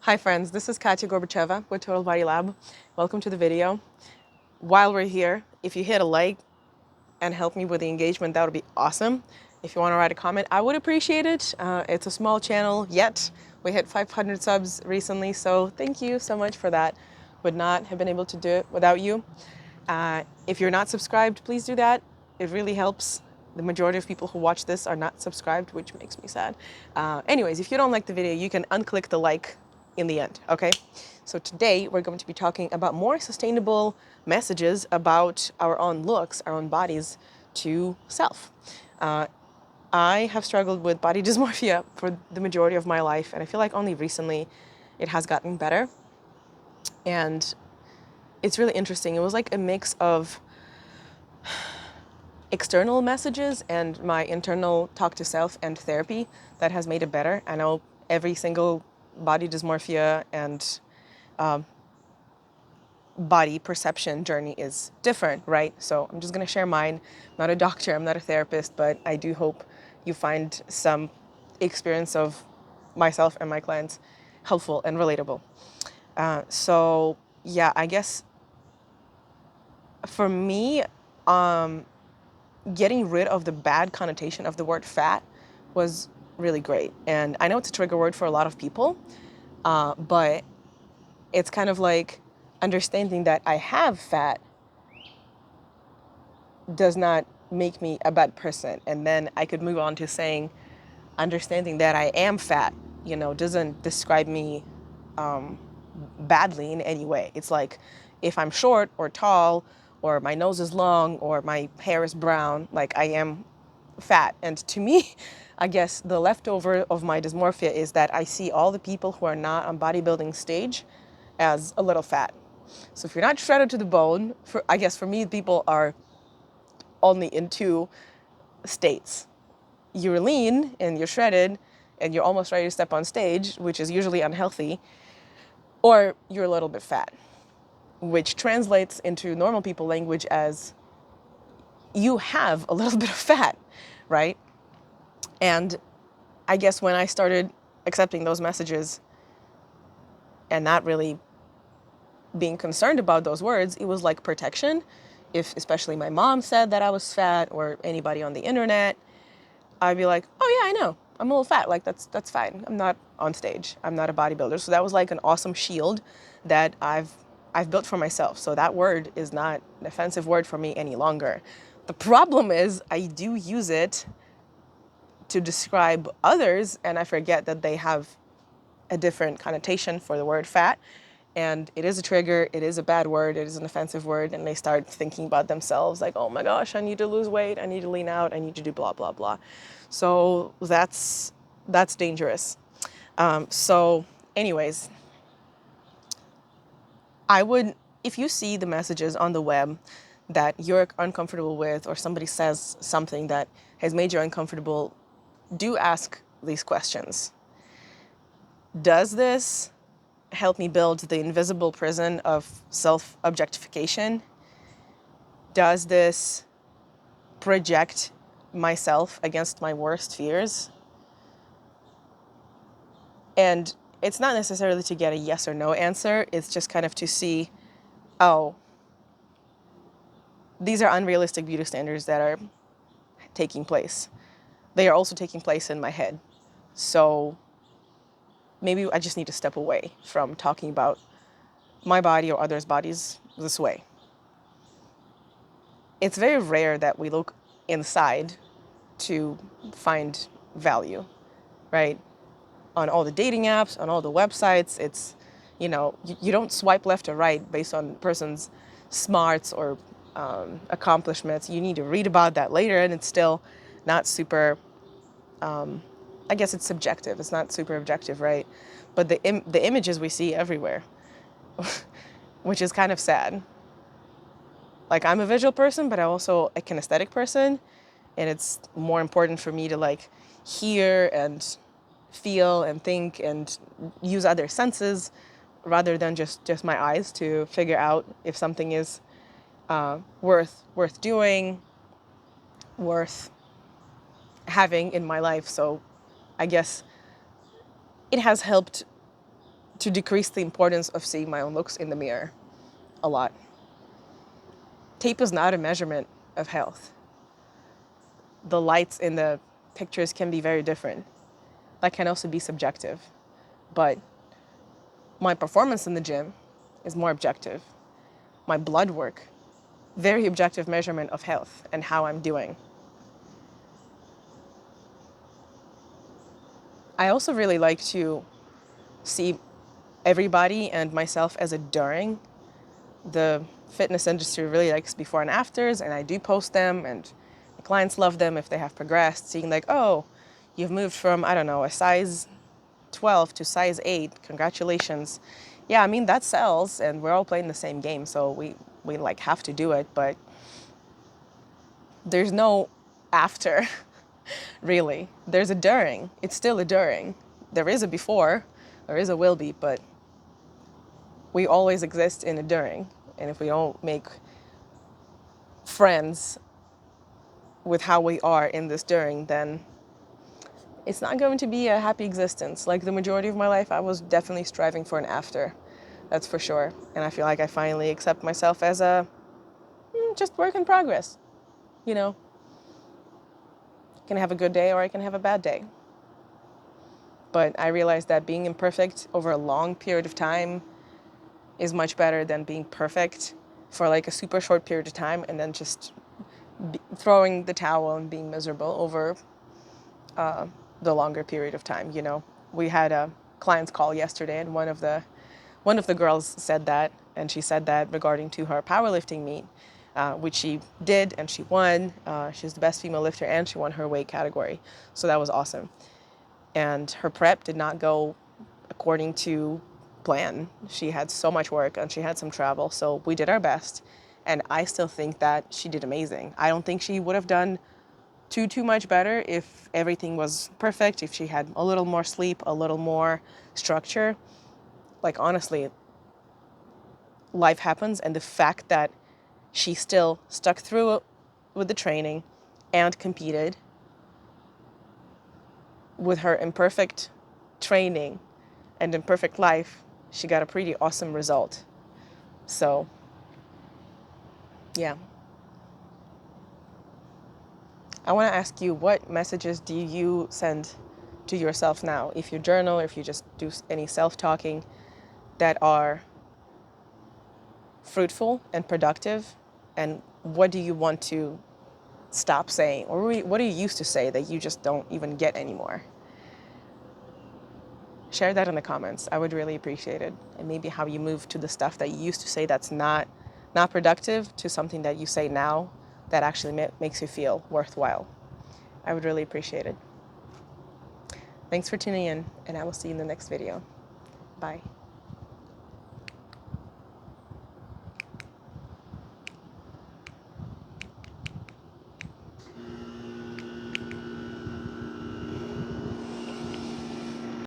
Hi friends, this is Katya Gorbacheva with TotalBodyLab. Welcome to the video. While we're here, if you hit a like and help me with the engagement, that would be awesome. If you want to write a comment, I would appreciate it. It's a small channel, yet we hit 500 subs recently, so thank you so much for that. Would not have been able to do it without you. If you're not subscribed, please do that. It really helps. The majority of people who watch this are not subscribed, which makes me sad. Anyways, if you don't like the video, you can unclick the like in the end, okay? So today we're going to be talking about more sustainable messages about our own looks, our own bodies to self. I have struggled with body dysmorphia for the majority of my life, and I feel like only recently it has gotten better. And it's really interesting. It was like a mix of external messages and my internal talk to self and therapy that has made it better. I know every single body dysmorphia and body perception journey is different, right? So I'm just going to share mine. I'm not a doctor, I'm not a therapist, but I do hope you find some experience of myself and my clients helpful and relatable. So yeah, I guess for me, getting rid of the bad connotation of the word fat was really great. And I know it's a trigger word for a lot of people, but it's kind of like understanding that I have fat does not make me a bad person. And then I could move on to saying understanding that I am fat, doesn't describe me badly in any way. It's like if I'm short or tall or my nose is long or my hair is brown, like I am fat. And to me, I guess the leftover of my dysmorphia is that I see all the people who are not on bodybuilding stage as a little fat. So if you're not shredded to the bone, I guess for me, people are only in two states. You're lean and you're shredded and you're almost ready to step on stage, which is usually unhealthy, or you're a little bit fat, which translates into normal people language as you have a little bit of fat, right? And I guess when I started accepting those messages and not really being concerned about those words, it was like protection. If especially my mom said that I was fat or anybody on the internet, I'd be like, oh yeah, I know, I'm a little fat. Like that's fine. I'm not on stage. I'm not a bodybuilder. So that was like an awesome shield that I've built for myself. So that word is not an offensive word for me any longer. The problem is I do use it to describe others, and I forget that they have a different connotation for the word fat. And it is a trigger, it is a bad word, it is an offensive word, and they start thinking about themselves like, oh my gosh, I need to lose weight, I need to lean out, I need to do blah, blah, blah. So that's dangerous. So anyways, I would, if you see the messages on the web that you're uncomfortable with, or somebody says something that has made you uncomfortable, do ask these questions. Does this help me build the invisible prison of self-objectification? Does this project myself against my worst fears? And it's not necessarily to get a yes or no answer. It's just kind of to see, oh, these are unrealistic beauty standards that are taking place. They are also taking place in my head. So maybe I just need to step away from talking about my body or others' bodies this way. It's very rare that we look inside to find value, right? On all the dating apps, on all the websites, it's, you don't swipe left or right based on a person's smarts or accomplishments. You need to read about that later, and it's still not super, I guess it's subjective. It's not super objective, right? But the images we see everywhere, which is kind of sad. Like, I'm a visual person, but I'm also a kinesthetic person, and it's more important for me to like hear and feel and think and use other senses rather than just my eyes to figure out if something is worth doing, worth having in my life. So I guess it has helped to decrease the importance of seeing my own looks in the mirror a lot. Tape is not a measurement of health. The lights in the pictures can be very different. That can also be subjective. But my performance in the gym is more objective. My blood work, very objective measurement of health and how I'm doing. I also really like to see everybody and myself as a during. The fitness industry really likes before and afters, and I do post them, and the clients love them if they have progressed, seeing like, oh, you've moved from, I don't know, a size 12 to size 8, congratulations. Yeah, I mean, that sells, and we're all playing the same game, so we like have to do it, but there's no after, really. There's a during. It's still a during. There is a before, there is a will be, but we always exist in a during. And if we don't make friends with how we are in this during, then it's not going to be a happy existence. Like the majority of my life, I was definitely striving for an after. That's for sure. And I feel like I finally accept myself as a just work in progress. You know, I can have a good day or I can have a bad day. But I realized that being imperfect over a long period of time is much better than being perfect for like a super short period of time and then just throwing the towel and being miserable over the longer period of time. You know, we had a client's call yesterday, and one of the girls said that, and she said that regarding to her powerlifting meet, which she did and she won. She's the best female lifter and she won her weight category, so that was awesome. And her prep did not go according to plan. She had so much work and she had some travel, so we did our best. And I still think that she did amazing. I don't think she would have done too much better if everything was perfect, if she had a little more sleep, a little more structure. Like honestly, life happens, and the fact that she still stuck through with the training and competed with her imperfect training and imperfect life, she got a pretty awesome result. So, yeah. I want to ask you, what messages do you send to yourself now? If you journal, if you just do any self-talking that are fruitful and productive, and what do you want to stop saying? Or what do you used to say that you just don't even get anymore? Share that in the comments. I would really appreciate it. And maybe how you move to the stuff that you used to say that's not productive to something that you say now that actually makes you feel worthwhile. I would really appreciate it. Thanks for tuning in, and I will see you in the next video. Bye.